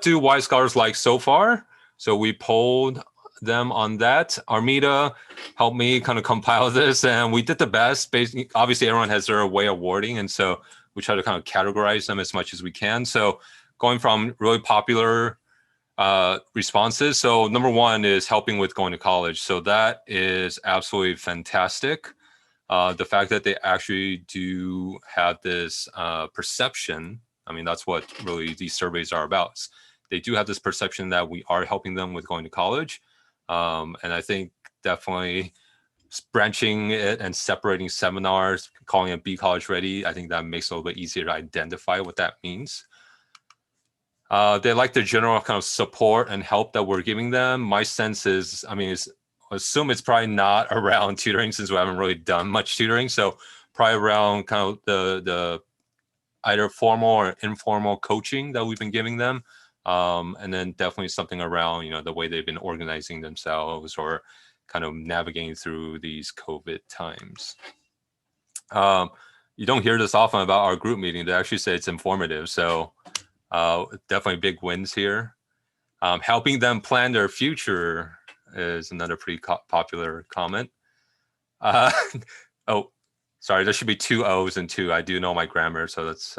do Y Scholars like so far? So we polled them on that. Armida helped me kind of compile this, and we did the best. Basically, obviously, everyone has their way of wording, and so we try to kind of categorize them as much as we can. So going from really popular responses. So number one is helping with going to college. So that is absolutely fantastic. The fact that they actually do have this perception, I mean, that's what really these surveys are about. They do have this perception that we are helping them with going to college. And I think definitely branching it and separating seminars, calling it Be College Ready, I think that makes it a little bit easier to identify what that means. They like the general kind of support and help that we're giving them. My sense is, I mean, assume it's probably not around tutoring since we haven't really done much tutoring. So probably around kind of the either formal or informal coaching that we've been giving them. And then definitely something around, you know, the way they've been organizing themselves or kind of navigating through these COVID times. You don't hear this often about our group meeting. They actually say it's informative. So definitely big wins here. Helping them plan their future is another pretty popular comment. Oh, sorry, there should be 2 O's and 2. I do know my grammar, so that's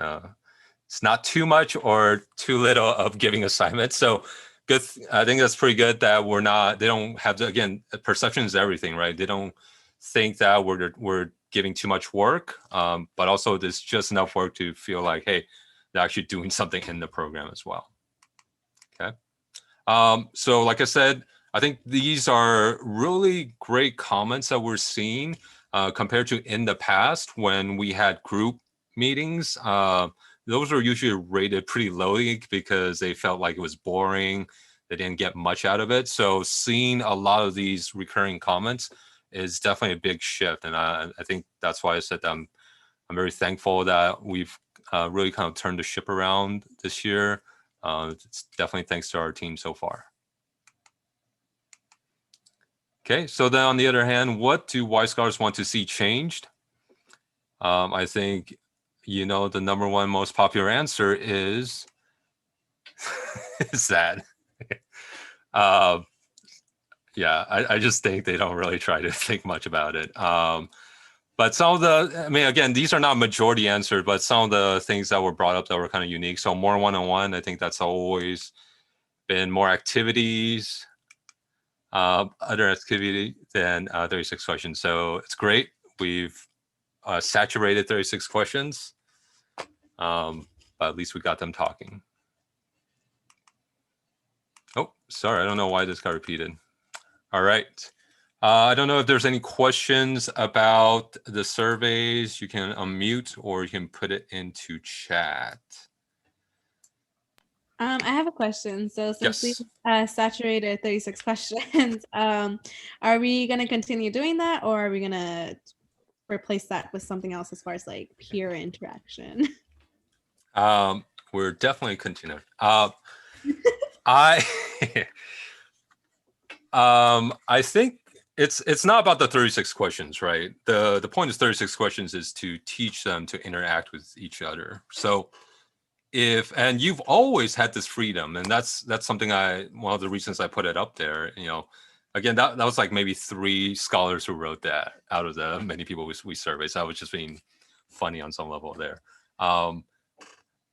it's not too much or too little of giving assignments. So good. I think that's pretty good that we're not. They don't have to. Again, perception is everything, right? They don't think that we're giving too much work, but also there's just enough work to feel like, hey, they're actually doing something in the program as well. Okay. So like I said, I think these are really great comments that we're seeing compared to in the past when we had group meetings. Those were usually rated pretty lowly because they felt like it was boring. They didn't get much out of it. So seeing a lot of these recurring comments is definitely a big shift. And I think that's why I said that I'm very thankful that we've really kind of turned the ship around this year. It's definitely thanks to our team so far. Okay, so then on the other hand, what do Y Scholars want to see changed? I think, you know, the number one most popular answer is that. Yeah, I just think they don't really try to think much about it. But some of the, I mean, again, these are not majority answers, but some of the things that were brought up that were kind of unique. So more one-on-one, I think that's always been more activities, other activity than 36 questions. So it's great. We've saturated 36 questions, but at least we got them talking. Oh, sorry, I don't know why this got repeated. All right. I don't know if there's any questions about the surveys. You can unmute or you can put it into chat. I have a question. So since Yes. we saturated 36 questions, are we going to continue doing that, or are we going to replace that with something else as far as like peer interaction? We're definitely continuing. I I think it's not about the 36 questions, right? The point of 36 questions is to teach them to interact with each other. So and you've always had this freedom, and that's something one of the reasons I put it up there, you know, again, that was like maybe 3 scholars who wrote that out of the many people we surveyed. So I was just being funny on some level there.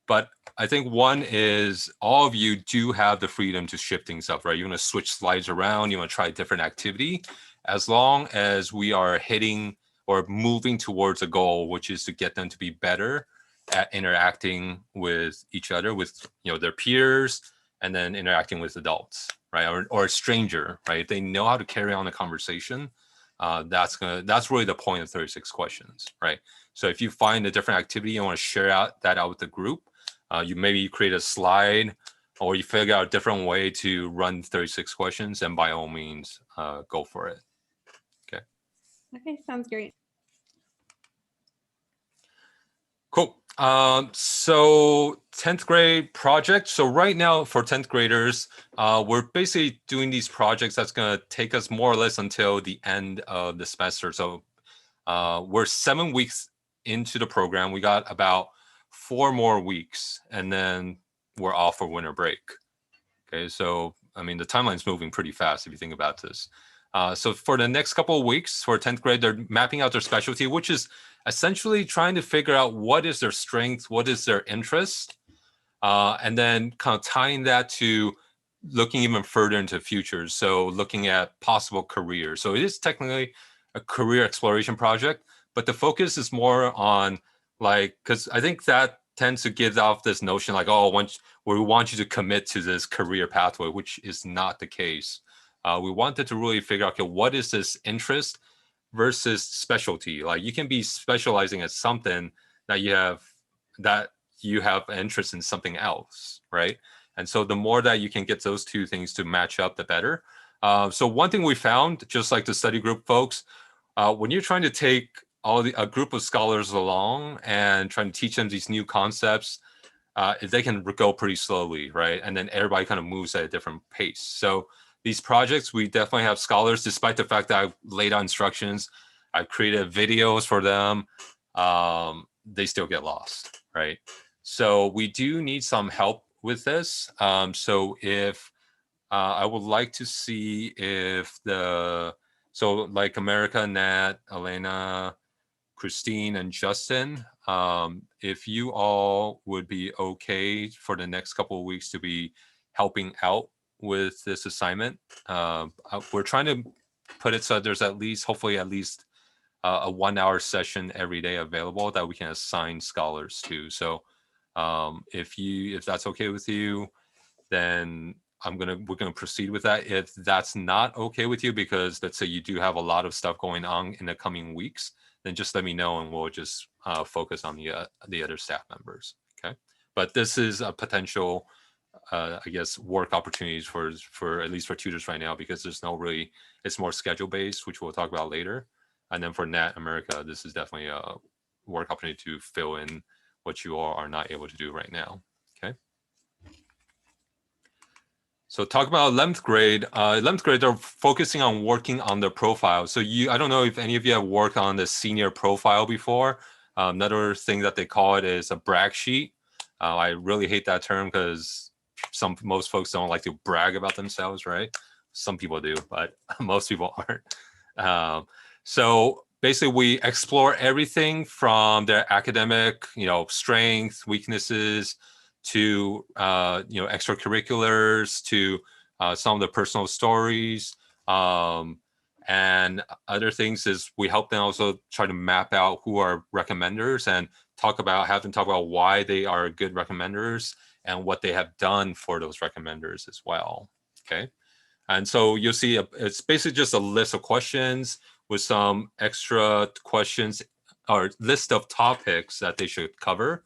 But I think one is all of you do have the freedom to shift things up, right? You want to switch slides around, you want to try a different activity, as long as we are hitting or moving towards a goal, which is to get them to be better at interacting with each other, with, you know, their peers, and then interacting with adults, right? Or a stranger, right? If they know how to carry on a conversation, that's really the point of 36 questions, right? So if you find a different activity and want to share that out with the group, you create a slide or you figure out a different way to run 36 questions, and by all means, go for it. Okay. Okay, sounds great. Cool. So 10th grade project. So right now for 10th graders, we're basically doing these projects that's going to take us more or less until the end of the semester. So we're 7 weeks into the program. We got about 4 more weeks, and then we're off for winter break. Okay, so I mean, the timeline's moving pretty fast if you think about this. So for the next couple of weeks for 10th grade, they're mapping out their specialty, which is essentially trying to figure out what is their strength, what is their interest, and then kind of tying that to looking even further into futures. So looking at possible careers. So it is technically a career exploration project, but the focus is more on like, because I think that tends to give off this notion like, oh, once we want you to commit to this career pathway, which is not the case. We wanted to really figure out, okay, what is this interest versus specialty? Like you can be specializing at something that you have an interest in something else, right? And so the more that you can get those two things to match up, the better. So one thing we found, just like the study group folks, when you're trying to take a group of scholars along and trying to teach them these new concepts, they can go pretty slowly, right? And then everybody kind of moves at a different pace. So these projects, we definitely have scholars, despite the fact that I've laid out instructions, I've created videos for them, they still get lost, right? So we do need some help with this. So if I would like to see if so like America, Nat, Elena, Christine, and Justin, if you all would be okay for the next couple of weeks to be helping out with this assignment. We're trying to put it so there's hopefully at least a 1 hour session every day available that we can assign scholars to. So if that's okay with you, then we're gonna proceed with that. If that's not okay with you, because let's say you do have a lot of stuff going on in the coming weeks, then just let me know and we'll just focus on the other staff members. Okay, but this is a potential, I guess, work opportunities for at least for tutors right now, because there's no really, it's more schedule based, which we'll talk about later. And then for Nat America, this is definitely a work opportunity to fill in what you all are not able to do right now. Okay. So talk about 11th grade. 11th grade, they're focusing on working on their profile. So I don't know if any of you have worked on the senior profile before. Another thing that they call it is a brag sheet. I really hate that term because most folks don't like to brag about themselves, right? Some people do, but most people aren't. So basically, we explore everything from their academic, strengths, weaknesses, to extracurriculars, to some of the personal stories, and other things. Is we help them also try to map out who are recommenders and have them talk about why they are good recommenders and what they have done for those recommenders as well. Okay, and so you'll see it's basically just a list of questions with some extra questions or list of topics that they should cover.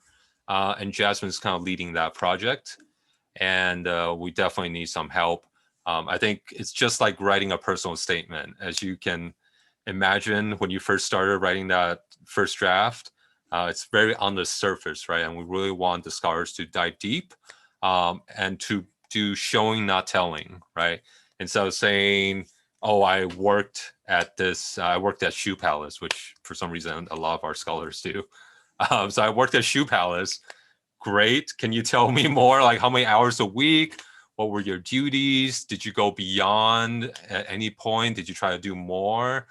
And Jasmine's kind of leading that project. And we definitely need some help. I think it's just like writing a personal statement. As you can imagine, when you first started writing that first draft, it's very on the surface, right? And we really want the scholars to dive deep and to do showing, not telling, right? Instead of saying, oh, I worked at Shoe Palace, which for some reason a lot of our scholars do. So I worked at Shoe Palace. Great. Can you tell me more? Like how many hours a week? What were your duties? Did you go beyond at any point? Did you try to do more?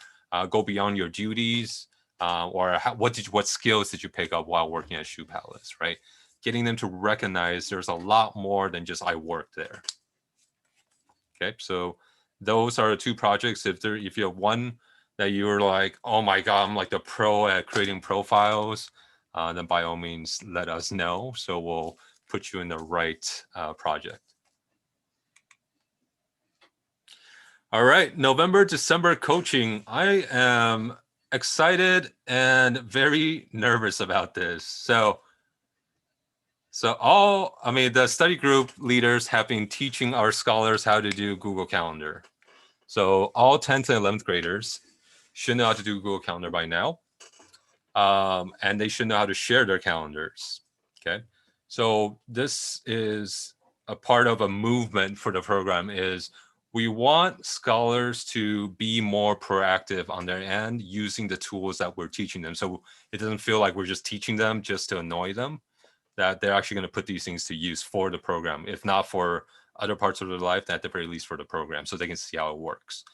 Go beyond your duties? What skills did you pick up while working at Shoe Palace, right? Getting them to recognize there's a lot more than just I worked there. Okay, so those are the two projects. If you have one that you're like, oh my God, I'm like the pro at creating profiles, then by all means, let us know. So we'll put you in the right project. All right, November, December coaching. I am excited and very nervous about this. So the study group leaders have been teaching our scholars how to do Google Calendar. So all 10th and 11th graders should know how to do Google Calendar by now. And they should know how to share their calendars. Okay. So this is a part of a movement for the program. Is we want scholars to be more proactive on their end using the tools that we're teaching them. So it doesn't feel like we're just teaching them just to annoy them, that they're actually going to put these things to use for the program, if not for other parts of their life, at the very least for the program, so they can see how it works.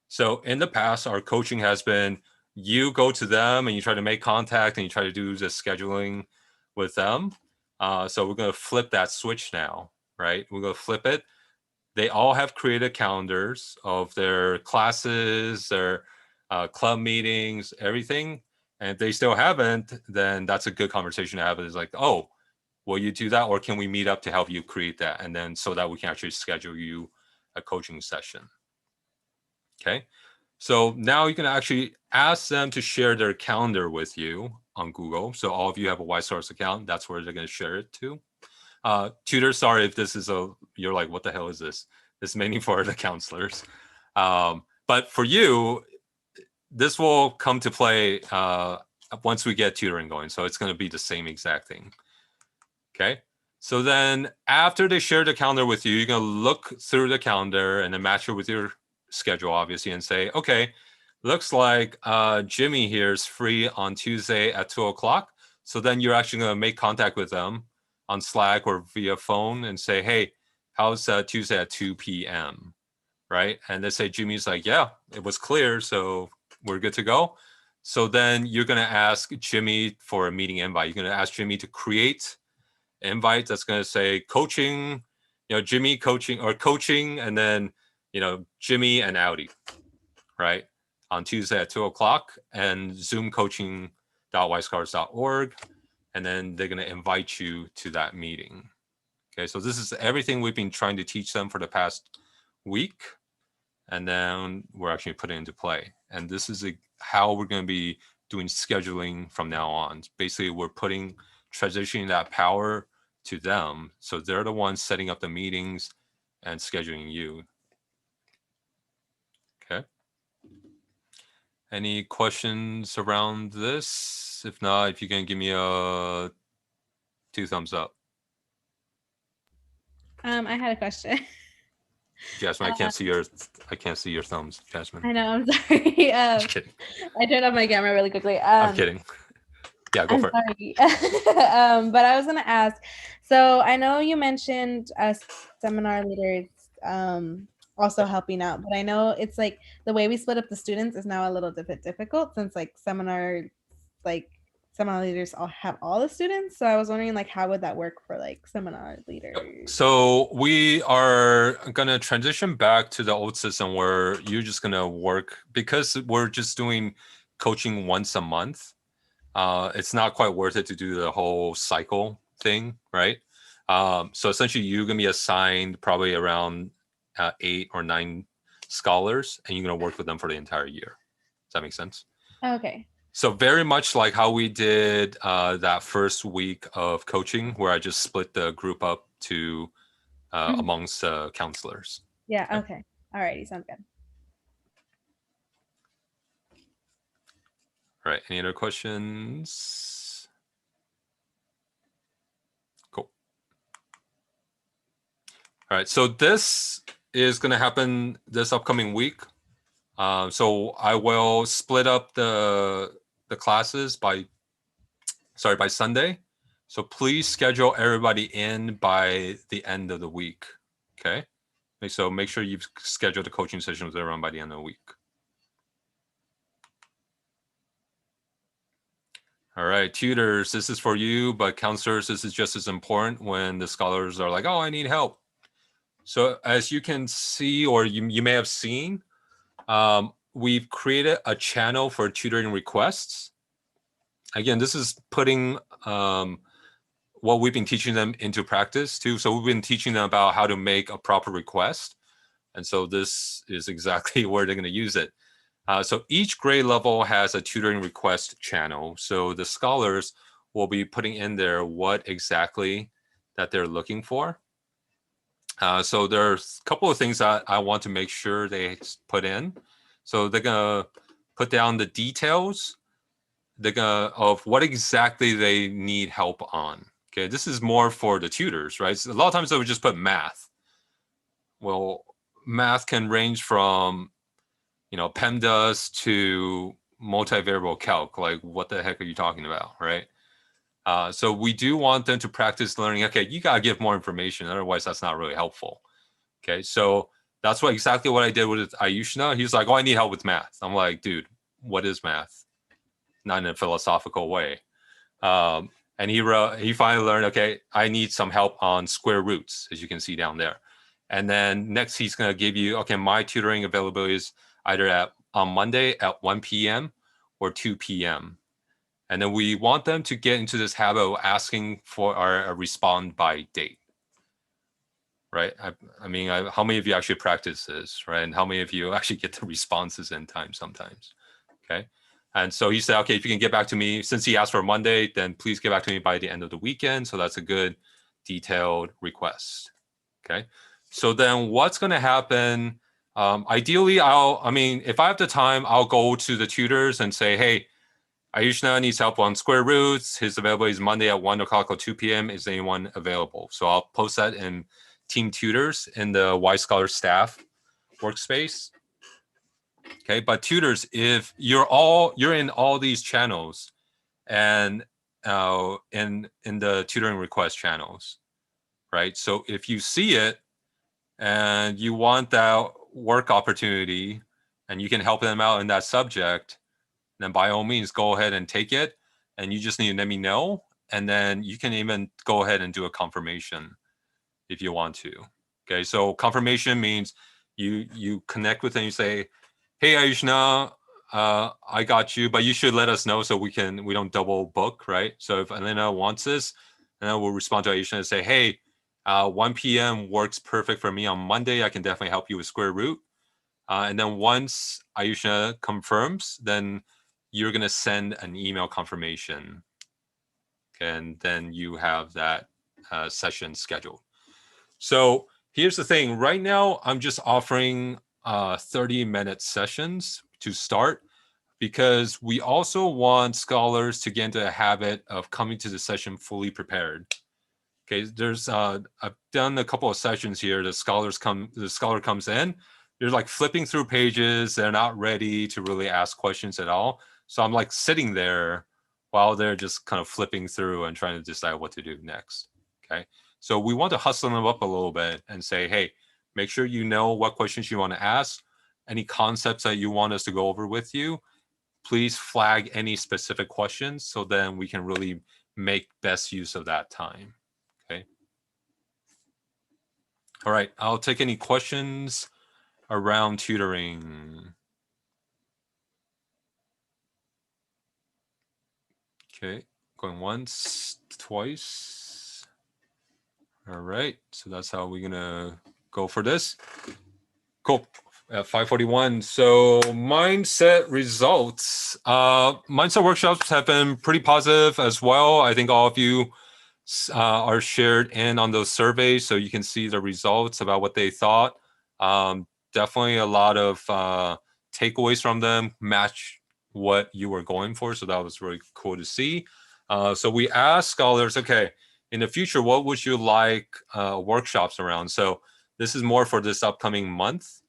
So in the past, our coaching has been you go to them and you try to make contact and you try to do the scheduling with them. So we're going to flip that switch now, right? We're going to flip it. They all have created calendars of their classes, their club meetings, everything. And if they still haven't, then that's a good conversation to have. It's like, oh, will you do that? Or can we meet up to help you create that? And then so that we can actually schedule you a coaching session. Okay. So now you can actually ask them to share their calendar with you on Google. So all of you have a YSource account. That's where they're going to share it to. Tutor, sorry if this is you're like, what the hell is this? This is mainly for the counselors. But for you, this will come to play once we get tutoring going. So it's going to be the same exact thing. Okay. So then after they share the calendar with you, you're going to look through the calendar and then match it with your schedule, obviously, and say, okay, looks like Jimmy here is free on Tuesday at 2:00. So then you're actually going to make contact with them on Slack or via phone and say, hey, how's Tuesday at 2 p.m., right? And they say, Jimmy's like, yeah, it was clear, so we're good to go. So then you're going to ask Jimmy for a meeting invite. You're going to ask Jimmy to create an invite that's going to say coaching, Jimmy coaching, or coaching, and then, Jimmy and Audi, right? On Tuesday at 2:00, and Zoom coaching.yscars.org. And then they're going to invite you to that meeting. Okay, so this is everything we've been trying to teach them for the past week. And then we're actually putting it into play. And this is how we're going to be doing scheduling from now on. Basically, we're transitioning that power to them. So they're the ones setting up the meetings and scheduling you. Okay. Any questions around this? If not, if you can give me a 2 thumbs up. I had a question. Jasmine, I can't see your thumbs, Jasmine. I know, I'm sorry. Just kidding. I turned off my camera really quickly. I'm kidding. Yeah, go for it. But I was gonna ask, so I know you mentioned seminar leaders also helping out, but I know it's like the way we split up the students is now a little bit difficult since seminar leaders all have all the students. So I was wondering how would that work for seminar leaders? So we are going to transition back to the old system where you're just going to work, because we're just doing coaching once a month. It's not quite worth it to do the whole cycle thing, right? So essentially you're going to be assigned probably around 8 or 9 scholars, and you're going to work with them for the entire year. Does that make sense? Okay. So very much like how we did that first week of coaching, where I just split the group up to amongst counselors. Yeah. Okay. All righty. Sounds good. All right. Any other questions? Cool. All right. So this is going to happen this upcoming week. So I will split up the classes by Sunday. So please schedule everybody in by the end of the week. Okay. So make sure you've scheduled the coaching session with everyone by the end of the week. All right, tutors, this is for you, but counselors, this is just as important when the scholars are like, oh, I need help. So as you can see, or you may have seen, we've created a channel for tutoring requests. Again, this is putting what we've been teaching them into practice too. So we've been teaching them about how to make a proper request. And so this is exactly where they're going to use it. So each grade level has a tutoring request channel. So the scholars will be putting in there what exactly that they're looking for. So there's a couple of things that I want to make sure they put in. So they're going to put down the details of what exactly they need help on. Okay, this is more for the tutors, right? So a lot of times they would just put math. Well, math can range from PEMDAS to multivariable calc. Like, what the heck are you talking about, right? So we do want them to practice learning. Okay, you got to give more information. Otherwise, that's not really helpful. Okay, so that's exactly what I did with Ayushna. He's like, oh, I need help with math. I'm like, dude, what is math? Not in a philosophical way. And he finally learned, okay, I need some help on square roots, as you can see down there. And then next he's going to give you, okay, my tutoring availability is either on Monday at 1 p.m. or 2 p.m. And then we want them to get into this habit of asking for a respond by date. Right. I mean, how many of you actually practice this, right? And how many of you actually get the responses in time sometimes? Okay. And so he said, okay, if you can get back to me, since he asked for Monday, then please get back to me by the end of the weekend. So that's a good detailed request. Okay. So then what's going to happen? Ideally, if I have the time, I'll go to the tutors and say, hey, Ayushna needs help on square roots. His availability is Monday at 1 o'clock or 2 p.m. Is anyone available? So I'll post that in Team Tutors in the Y Scholar staff workspace. Okay, but tutors, if you're in all these channels and in the tutoring request channels, right? So if you see it and you want that work opportunity and you can help them out in that subject, then by all means go ahead and take it. And you just need to let me know. And then you can even go ahead and do a confirmation if you want to. Okay, so confirmation means you connect with them, you say, hey Ayushna, I got you, but you should let us know so we don't double book, right? So if Elena wants this, and then we'll respond to Ayushna and say, hey, 1 p.m. works perfect for me on Monday. I can definitely help you with square root. And then once Ayushna confirms, then you're going to send an email confirmation. And then you have that session scheduled. So here's the thing. Right now, I'm just offering 30-minute sessions to start because we also want scholars to get into a habit of coming to the session fully prepared. Okay, I've done a couple of sessions here. The scholar comes in, they're like flipping through pages. They're not ready to really ask questions at all. So I'm like sitting there while they're just kind of flipping through and trying to decide what to do next. Okay, so we want to hustle them up a little bit and say, hey, make sure you know what questions you want to ask, any concepts that you want us to go over with you. Please flag any specific questions so then we can really make best use of that time. Okay. All right, I'll take any questions around tutoring. Okay, going once, twice. All right, so that's how we're gonna go for this. Cool. At 5:41. So mindset results. Mindset workshops have been pretty positive as well. I think all of you are shared in on those surveys, so you can see the results about what they thought. Definitely a lot of takeaways from them match what you were going for, so that was really cool to see. So we asked scholars, okay, in the future, what would you like workshops around? So this is more for this upcoming month.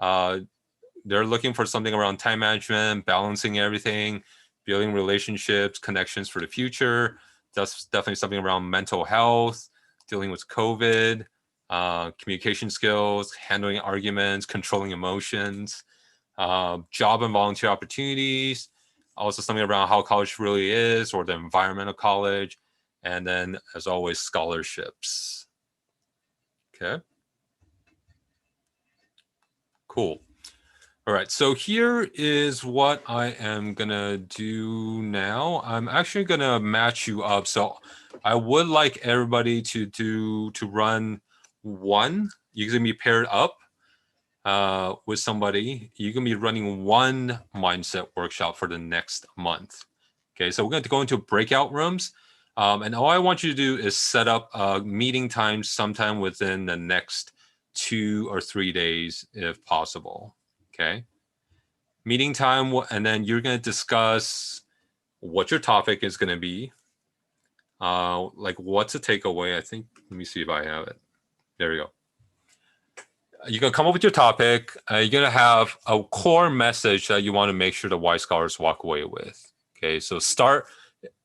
They're looking for something around time management, balancing everything, building relationships, connections for the future. That's definitely something around mental health, dealing with COVID, communication skills, handling arguments, controlling emotions, job and volunteer opportunities, also something around how college really is or the environment of college, and then, as always, scholarships. Okay. Cool. All right, so here is what I am gonna do now. I'm actually gonna match you up. So I would like everybody to run one. You're gonna be paired up with somebody. You're gonna be running one mindset workshop for the next month. Okay, so we're going to go into breakout rooms. And all I want you to do is set up a meeting time sometime within the next 2 or 3 days, if possible. Okay. Meeting time, and then you're going to discuss what your topic is going to be. Like what's a takeaway? I think, let me see if I have it. There we go. You're going to come up with your topic. You're going to have a core message that you want to make sure the Y scholars walk away with. Okay, so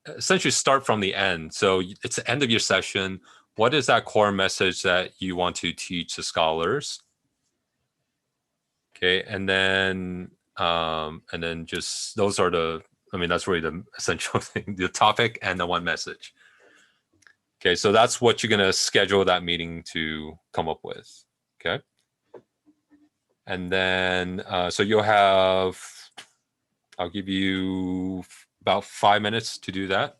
essentially start from the end. So it's the end of your session. What is that core message that you want to teach the scholars? Okay, and then just those are the, I mean, that's really the essential thing, the topic and the one message. Okay, so that's what you're gonna schedule that meeting to come up with. Okay. And then so you'll have, I'll give you about 5 minutes to do that.